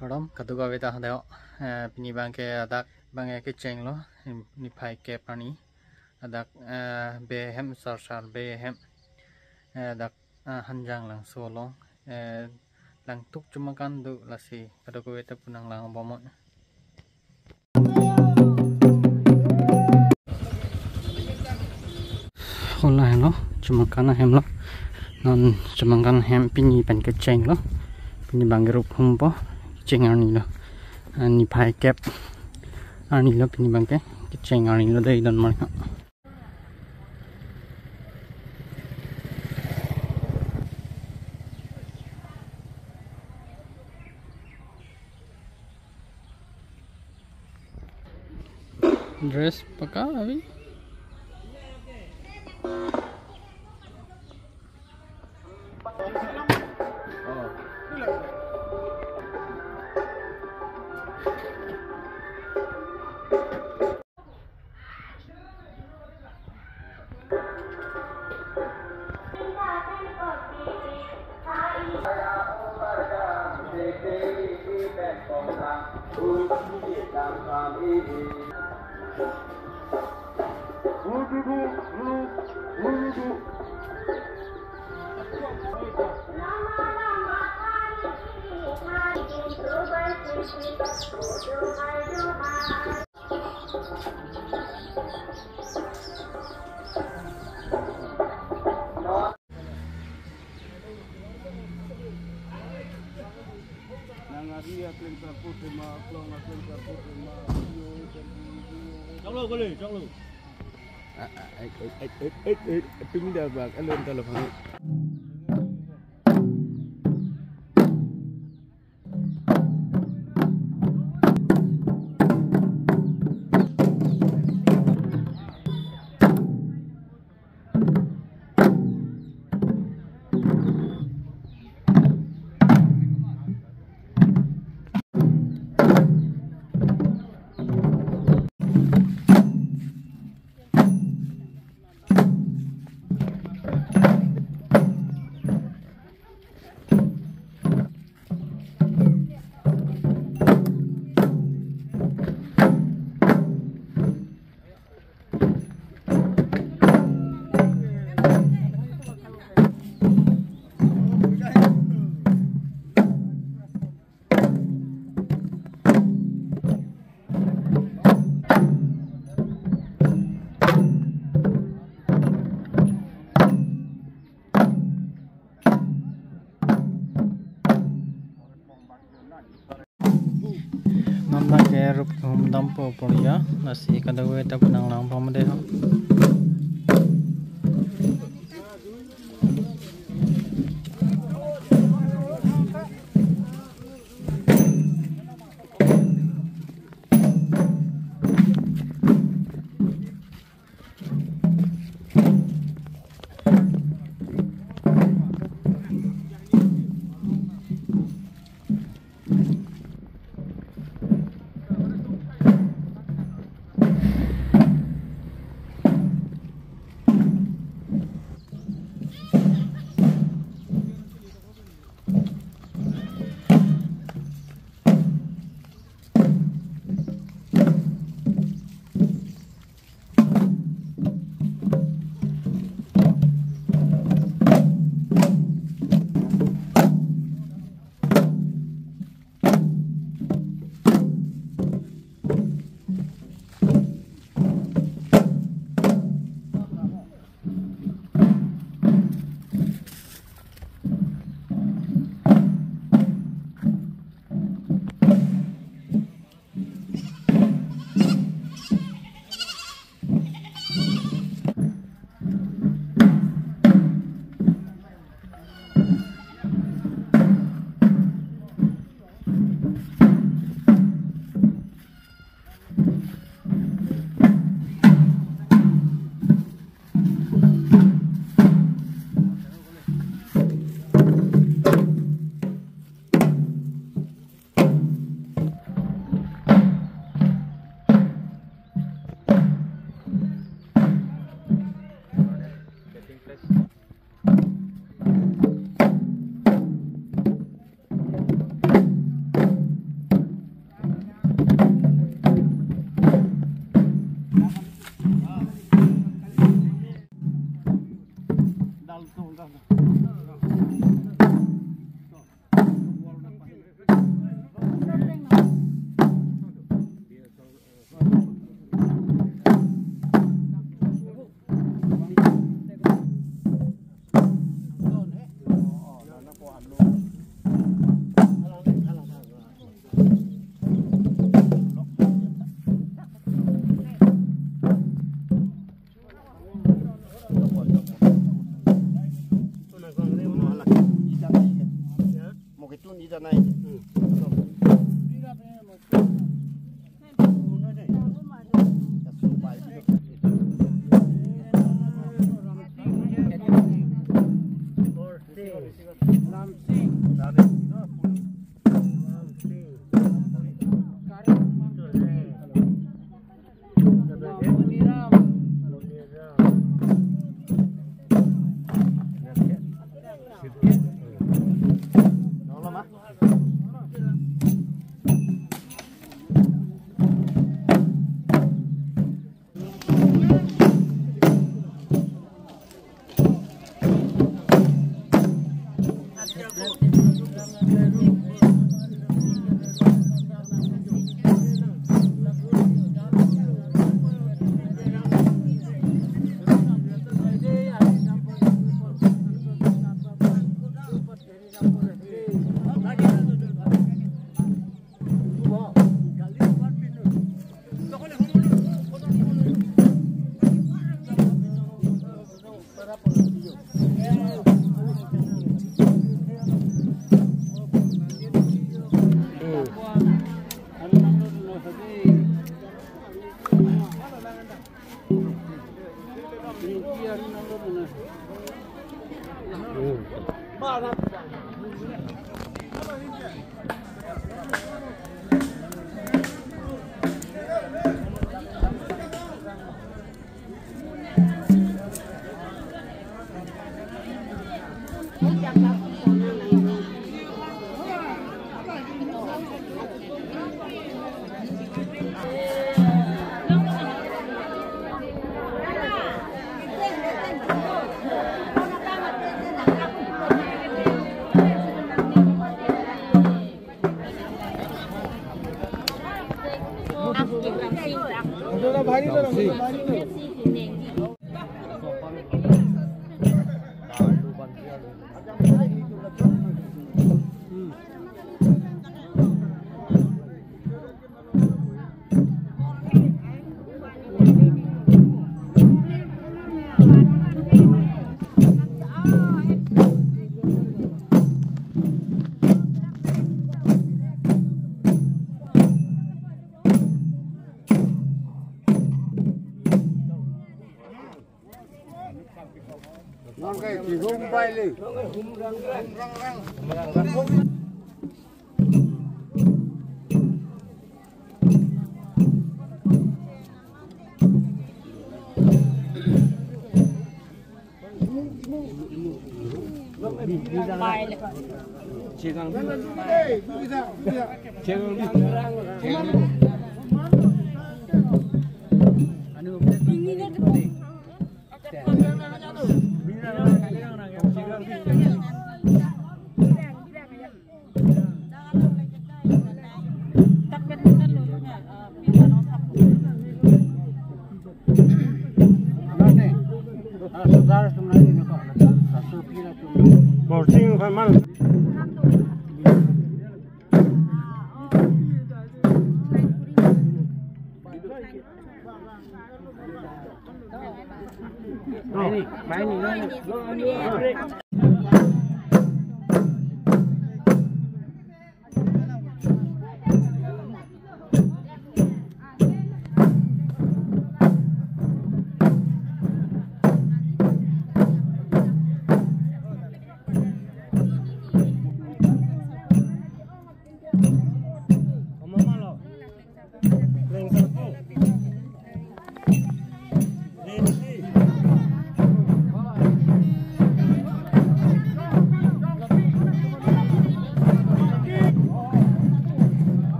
Kadam kadu gawe ta hadao pini bangke adak bange ke cheng lo ni phai ke pani adak be hem sar be hem adak hanjang lang solo lang tuk cuma kan du lasi kadu gawe ta punang lang bomot hola lo cuma kan hem lo non cuma kan hem pini ban ke cheng lo pini bangke rup humpo cheng ani lo ani phai kep ani lo pini bangke cheng ani lo dei don mar dress paka abi pindah bag alun telepon. Nanda ke rup hum dampo polia nasi kada we ta punang lang pamade ho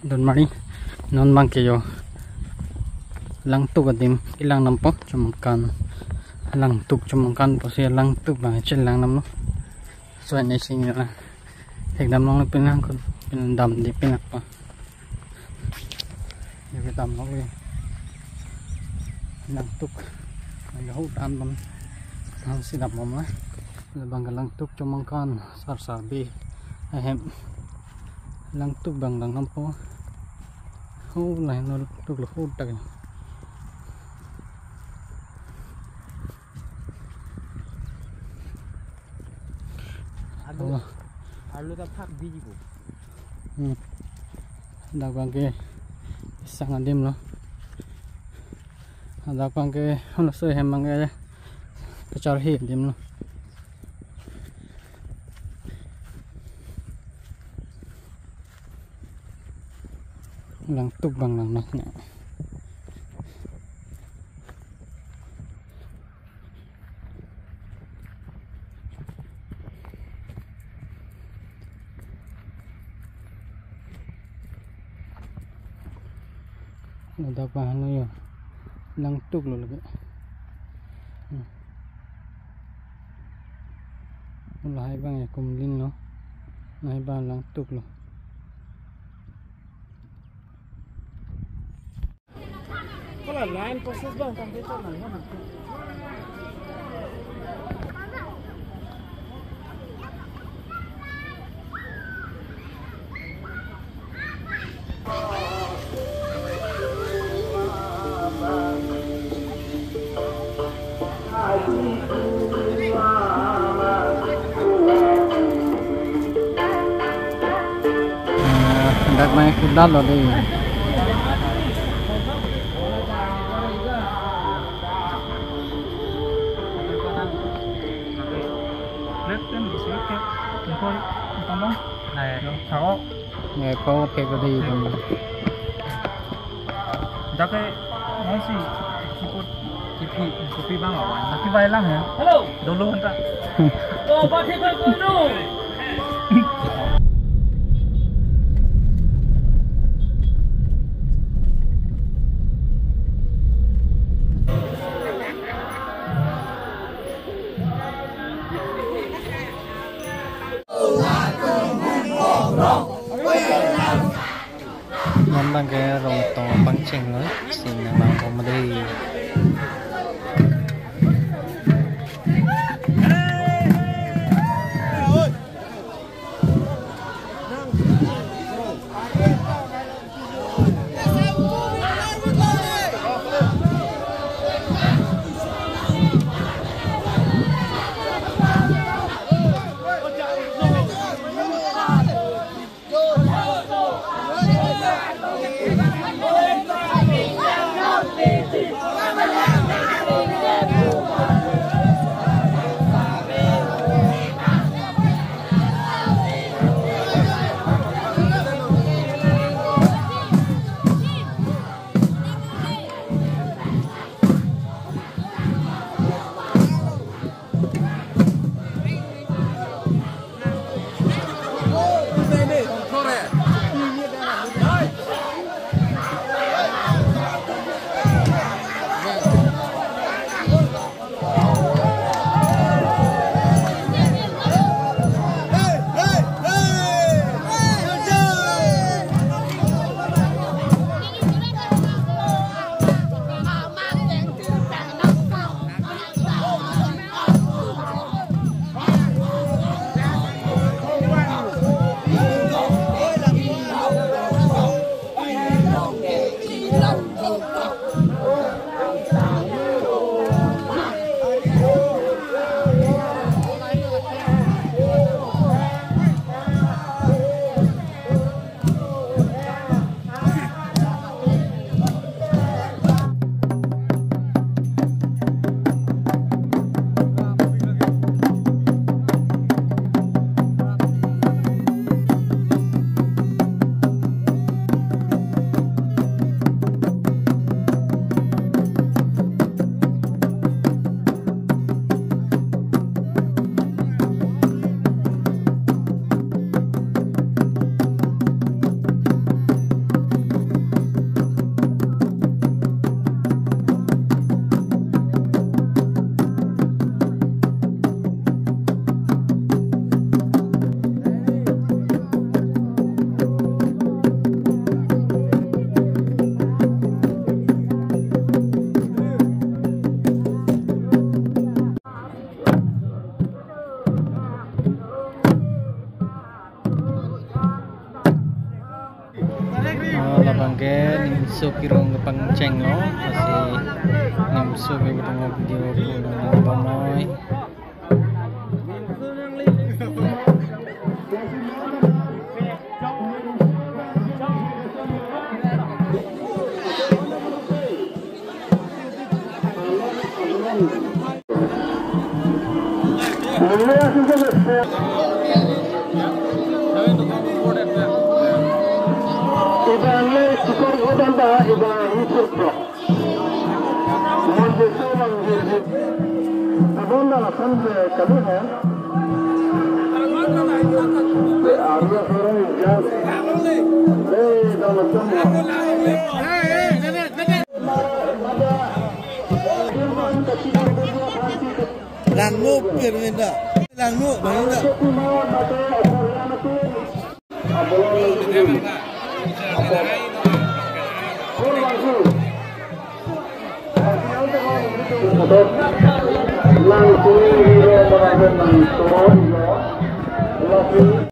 Don mari non bangke yo lang tu gadim ilang nampo cumkan lang tuk cumkan po siya lang tuk bang chil lang nam no so ne sing la tek dam long pinang ko pinandam di pinak pa yo dam long le lang tuk ang ho tam bam ang sinap mo ma bang lang tuk cumkan sar sar bi ahem lang tuk bang lang nampo hô này nó được là hô tầng alu ta phak biji bu đào quang kia sang ăn đêm nó đào quang kia nó sơi hem mang cái char hi đêm nó lang tuk bang lang nak nya ada apa anu ya lang tuk lo lagi mulai bang ya kumlin no nai bang lang tuk lo kalau lain proses bang komputer mana hendak main kuda loh deh nghe có cái gì không đó cái nói gì chị bang ở ngoài cái vai lăng hả hello đồ luôn ta đồ ba thiên con đồ nhóm bang cái rồng to băng chỉnh nữa xin mang vào mà đây Hãy subscribe cho kênh Ghiền Mì Gõ để không bỏ lỡ so kirong pangceng lo kasi namso kay butang video ko ng bamoy. Langmu pirminda, langmu bahinda. Langsung